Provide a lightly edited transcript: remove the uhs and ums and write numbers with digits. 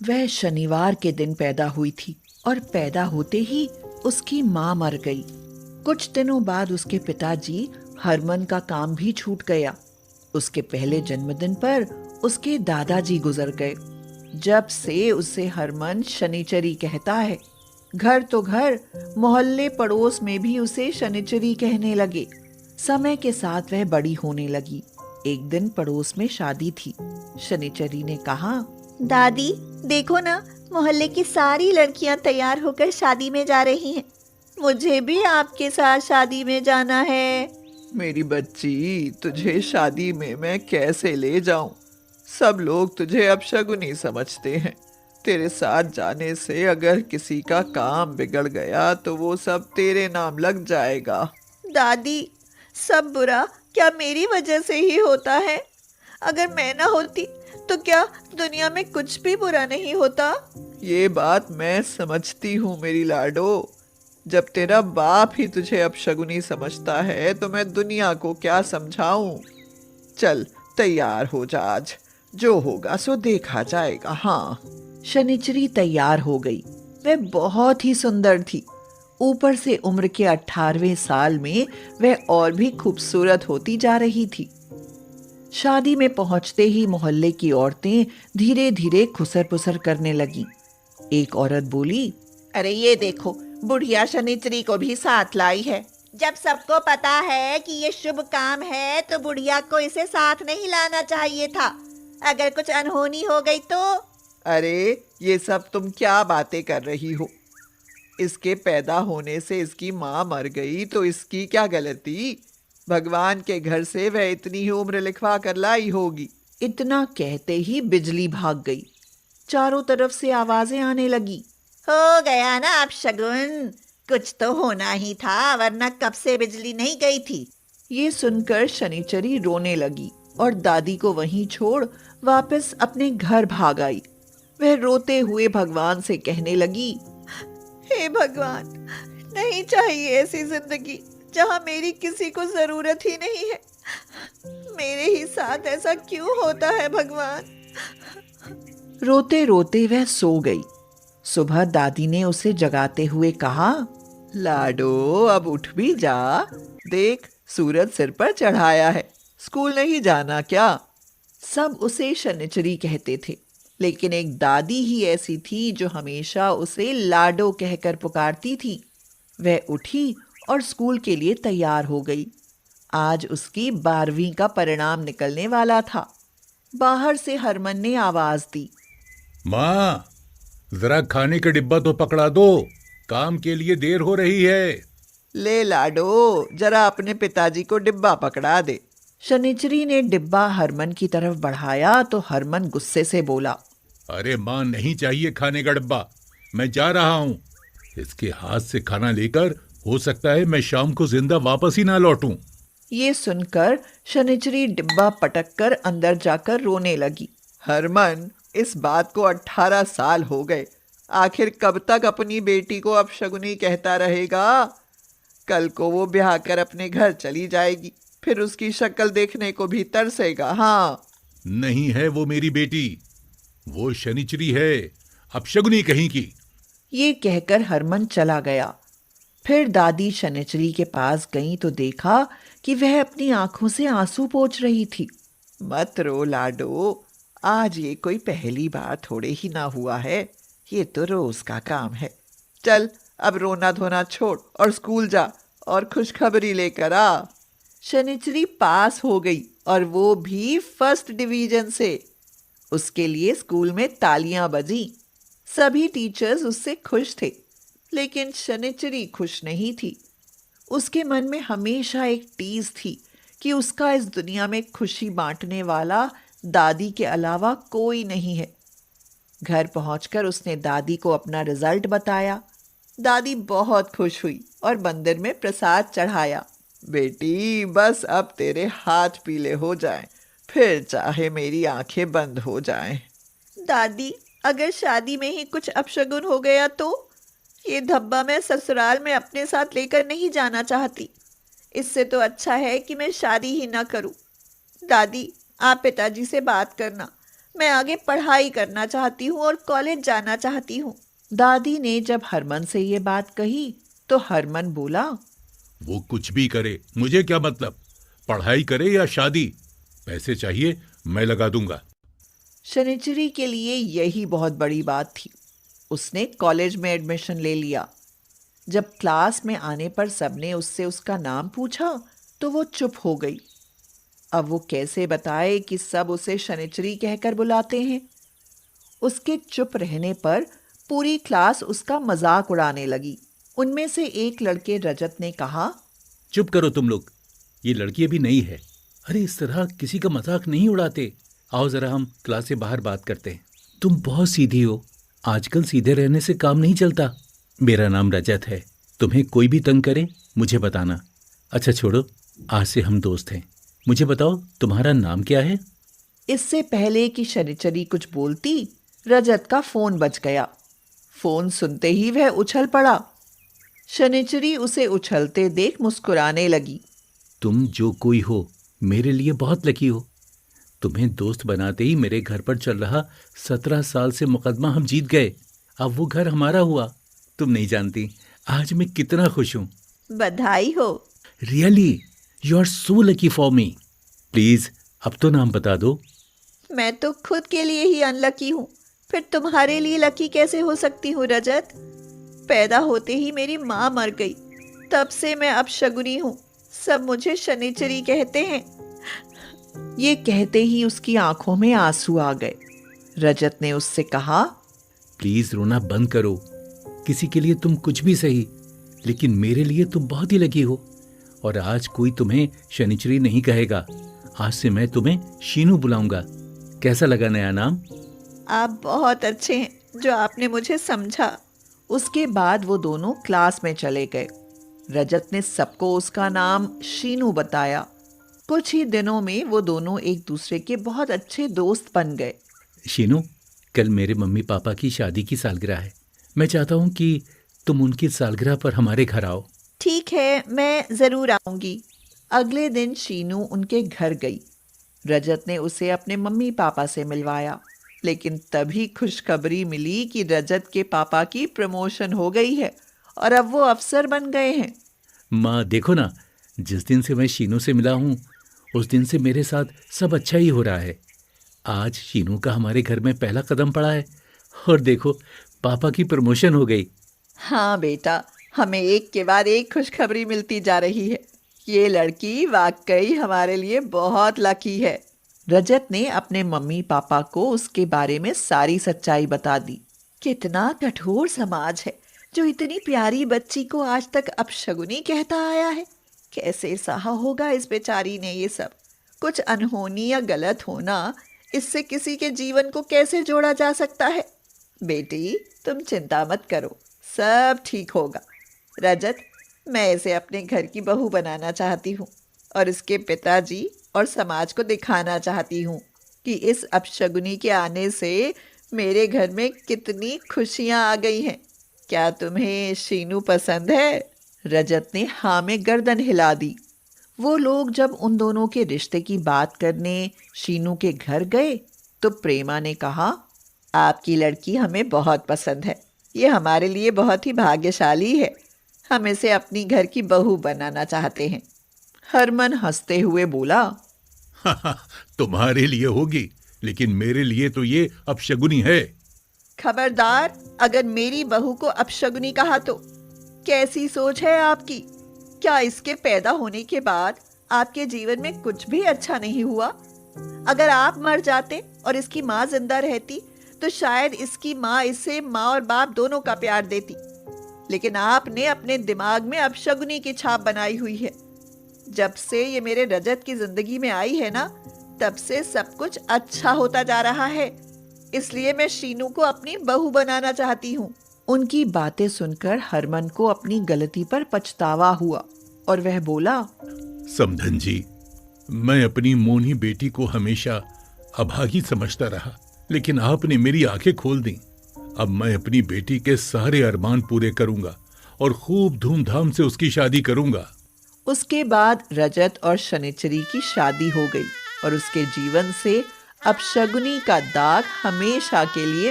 वह शनिवार के दिन पैदा हुई थी और पैदा होते ही उसकी माँ मर गई। कुछ दिनों बाद उसके पिताजी हरमन का काम भी छूट गया। उसके पहले जन्मदिन पर उसके दादाजी गुजर गए। जब से उसे हरमन शनिचरी कहता है। घर तो घर, मोहल्ले पड़ोस में भी उसे शनिचरी कहने लगे। समय के साथ वह बड़ी होने लगी। एक दिन पड़ोस में शादी थी। शनिचरी ने कहा, दादी, देखो ना, मोहल्ले की सारी लड़कियां तैयार होकर शादी में जा रही हैं। मुझे भी आपके साथ शादी में जाना है। मेरी बच्ची, तुझे शादी में मैं कैसे ले जाऊं? सब लोग तुझे अपशगुनी समझते हैं। तेरे साथ जाने से अगर किसी का काम बिगड़ गया तो वो सब तेरे नाम लग जाएगा। दादी, सब बुरा क्या मेरी वजह से ही होता है? अगर मैं ना होती तो क्या दुनिया में कुछ भी बुरा नहीं होता? ये बात मैं समझती हूँ मेरी लाडो। जब तेरा बाप ही तुझे अपशगुनी समझता है तो मैं दुनिया को क्या समझाऊं। चल तैयार हो जा, आज जो होगा सो देखा जाएगा। हाँ। शनिचरी तैयार हो गई। वह बहुत ही सुंदर थी। ऊपर से उम्र के 18वें साल में वह और भी खूबसूरत होती जा रही थी। शादी में पहुंचते ही मोहल्ले की औरतें धीरे धीरे खुसर पुसर करने लगी। एक औरत बोली, अरे ये देखो, बुढ़िया शनिचरी को भी साथ लाई है। जब सबको पता है कि ये शुभ काम है तो बुढ़िया को इसे साथ नहीं लाना चाहिए था। अगर कुछ अनहोनी हो गई तो? अरे ये सब तुम क्या बातें कर रही हो? इसके पैदा होने से इसकी माँ मर गई तो इसकी क्या गलती? भगवान के घर से वह इतनी ही उम्र लिखवा कर लाई होगी। इतना कहते ही बिजली भाग गई। चारों तरफ से आवाजें आने लगी। हो गया ना अब शगुन, कुछ तो होना ही था, वरना कब से बिजली नहीं गई थी। ये सुनकर शनिचरी रोने लगी और दादी को वहीं छोड़ वापस अपने घर भाग आई। वह रोते हुए भगवान से कहने लगी, हे भगवान, नहीं चाहिए ऐसी जिंदगी जहाँ मेरी किसी को जरूरत ही नहीं है। मेरे ही साथ ऐसा क्यों होता है भगवान? रोते रोते वह सो गई। सुबह दादी ने उसे जगाते हुए कहा, लाडो, अब उठ भी जा। देख, सूरज सिर पर चढ़ाया है। स्कूल नहीं जाना क्या? सब उसे शनिचरी कहते थे, लेकिन एक दादी ही ऐसी थी जो हमेशा उसे लाडो कहकर पुकारती थी। वह उठी और स्कूल के लिए तैयार हो गई। आज उसकी 12वीं का परिणाम निकलने वाला था। बाहर से हरमन ने आवाज दी, माँ, जरा खाने का डिब्बा तो पकड़ा दो, काम के लिए देर हो रही है। ले लाडो, जरा अपने पिताजी को डिब्बा पकड़ा दे। शनिचरी ने डिब्बा हरमन की तरफ बढ़ाया तो हरमन गुस्से से बोला, अरे माँ, नहीं चाहिए खाने का डिब्बा, मैं जा रहा हूँ। इसके हाथ से खाना लेकर हो सकता है मैं शाम को जिंदा वापस ही ना लौटूं। ये सुनकर शनिचरी डिब्बा पटककर अंदर जाकर रोने लगी। हरमन, इस बात को 18 साल हो गए। आखिर कब तक अपनी बेटी को अपशगुनी कहता रहेगा? कल को वो ब्याह कर अपने घर चली जाएगी, फिर उसकी शक्ल देखने को भी तरसेगा। हाँ। नहीं है वो मेरी बेटी, वो शनिचरी है, अपशगुनी कहीं की। ये कहकर हरमन चला गया। फिर दादी शनिचरी के पास गई तो देखा कि वह अपनी आंखों से आंसू पोंछ रही थी। मत रो लाडो, आज ये कोई पहली बार थोड़े ही ना हुआ है, ये तो रोज का काम है। चल अब रोना धोना छोड़ और स्कूल जा और खुशखबरी लेकर आ। शनिचरी पास हो गई और वो भी फर्स्ट डिवीजन से। उसके लिए स्कूल में तालियां बजी। सभी टीचर्स उससे खुश थे, लेकिन शनिचरी खुश नहीं थी। उसके मन में हमेशा एक टीस थी कि उसका इस दुनिया में खुशी बांटने वाला दादी के अलावा कोई नहीं है। घर पहुंचकर उसने दादी को अपना रिजल्ट बताया। दादी बहुत खुश हुई और मंदिर में प्रसाद चढ़ाया। बेटी, बस अब तेरे हाथ पीले हो जाएं, फिर चाहे मेरी आंखें बंद हो जाएं। दादी, अगर शादी में ही कुछ अपशगुन हो गया तो? ये धब्बा मैं ससुराल में अपने साथ लेकर नहीं जाना चाहती। इससे तो अच्छा है कि मैं शादी ही ना करूं। दादी, आप पिताजी से बात करना। मैं आगे पढ़ाई करना चाहती हूँ और कॉलेज जाना चाहती हूँ। दादी ने जब हरमन से ये बात कही तो हरमन बोला, वो कुछ भी करे, मुझे क्या मतलब। पढ़ाई करे या शादी, पैसे चाहिए मैं लगा दूंगा। शनिचरी के लिए यही बहुत बड़ी बात थी। उसने कॉलेज में एडमिशन ले लिया। जब क्लास में आने पर सबने उससे उसका नाम पूछा तो वो चुप हो गई। अब वो कैसे बताए कि सब उसे शनिचरी कहकर बुलाते हैं। उसके चुप रहने पर पूरी क्लास उसका मजाक उड़ाने लगी। उनमें से एक लड़के रजत ने कहा, चुप करो तुम लोग, ये लड़की अभी नई है। अरे इस तरह किसी का मजाक नहीं उड़ाते। आओ जरा हम क्लास से बाहर बात करते हैं। तुम बहुत सीधी हो, आजकल सीधे रहने से काम नहीं चलता। मेरा नाम रजत है, तुम्हें कोई भी तंग करे मुझे बताना। अच्छा छोड़ो, आज से हम दोस्त हैं। मुझे बताओ तुम्हारा नाम क्या है? इससे पहले कि शनिचरी कुछ बोलती, रजत का फोन बज गया। फोन सुनते ही वह उछल पड़ा। शनिचरी उसे उछलते देख मुस्कुराने लगी। तुम जो कोई हो मेरे लिए बहुत लकी हो। तुम्हें दोस्त बनाते ही मेरे घर पर चल रहा 17 साल से मुकदमा हम जीत गए। अब वो घर हमारा हुआ। तुम नहीं जानती आज मैं कितना खुश हूँ। बधाई हो। Really you are so lucky for me. Please अब तो नाम बता दो। मैं तो खुद के लिए ही अनलकी हूँ, फिर तुम्हारे लिए लकी कैसे हो सकती हूँ रजत? पैदा होते ही मेरी माँ मर गई, तब से मैं अपशगुनी हूँ। सब मुझे शनिचरी कहते हैं। ये कहते ही उसकी आंखों में आंसू आ गए। रजत ने उससे कहा, प्लीज रोना बंद करो। किसी के लिए तुम कुछ भी सही, लेकिन मेरे लिए तुम बहुत ही लकी हो। और आज कोई तुम्हें शनिचरी नहीं कहेगा। आज से मैं तुम्हें शीनू बुलाऊंगा। कैसा लगा नया नाम? आप बहुत अच्छे हैं जो आपने मुझे समझा। उसके बाद वो दोनों क्लास में चले गए। रजत ने सबको उसका नाम शीनू बताया। कुछ ही दिनों में वो दोनों एक दूसरे के बहुत अच्छे दोस्त बन गए। शीनू, कल मेरे मम्मी पापा की शादी की सालगिरह है। मैं चाहता हूँ कि तुम उनकी सालगिरह पर हमारे घर आओ। ठीक है, मैं ज़रूर आऊँगी। अगले दिन शीनू उनके घर गई। रजत ने उसे अपने मम्मी पापा से मिलवाया, लेकिन तभी खुशखबरी मिली कि रजत के पापा की प्रमोशन हो गई है और अब वो अफसर बन गए हैं। माँ देखो ना, जिस दिन से मैं शीनू से मिला हूँ उस दिन से मेरे साथ सब अच्छा ही हो रहा है। आज शीनू का हमारे घर में पहला कदम पड़ा है और देखो पापा की प्रमोशन हो गई। हाँ बेटा, हमें एक के बाद एक खुशखबरी मिलती जा रही है। ये लड़की वाकई हमारे लिए बहुत लकी है। रजत ने अपने मम्मी पापा को उसके बारे में सारी सच्चाई बता दी। कितना कठोर समाज है जो इतनी प्यारी बच्ची को आज तक अपशगुनी कहता आया है। कैसे सहा होगा इस बेचारी ने ये सब। कुछ अनहोनी या गलत होना, इससे किसी के जीवन को कैसे जोड़ा जा सकता है? बेटी तुम चिंता मत करो, सब ठीक होगा। रजत, मैं इसे अपने घर की बहू बनाना चाहती हूँ और इसके पिताजी और समाज को दिखाना चाहती हूँ कि इस अपशगुनी के आने से मेरे घर में कितनी खुशियाँ आ गई हैं। क्या तुम्हें शीनू पसंद है? रजत ने हाँ में गर्दन हिला दी। वो लोग जब उन दोनों के रिश्ते की बात करने शीनू के घर गए तो प्रेमा ने कहा, आपकी लड़की हमें बहुत पसंद है। ये हमारे लिए बहुत ही भाग्यशाली है। हम इसे अपनी घर की बहू बनाना चाहते हैं। हरमन हंसते हुए बोला, तुम्हारे लिए होगी, लेकिन मेरे लिए तो ये अपशगुनी है। खबरदार, अगर मेरी बहू को अपशगुनी कहा तो कैसी सोच है आपकी? क्या इसके पैदा होने के बाद आपके जीवन में कुछ भी अच्छा नहीं हुआ? अगर आप मर जाते और इसकी माँ जिंदा रहती तो शायद इसकी माँ इसे माँ और बाप दोनों का प्यार देती, लेकिन आपने अपने दिमाग में अपशगुनी की छाप बनाई हुई है। जब से ये मेरे रजत की जिंदगी में आई है ना, तब से सब कुछ अच्छा होता जा रहा है। इसलिए मैं शीनू को अपनी बहू बनाना चाहती हूँ। उनकी बातें सुनकर हरमन को अपनी गलती पर पछतावा हुआ और वह बोला, समधन जी, मैं अपनी मोनी बेटी को हमेशा अभागी समझता रहा, लेकिन आपने मेरी आंखें खोल दी। अब मैं अपनी बेटी के सारे अरमान पूरे करूंगा और खूब धूमधाम से उसकी शादी करूंगा। उसके बाद रजत और शनिचरी की शादी हो गई और उसके जीवन से अब शगुनी का दाग हमेशा के लिए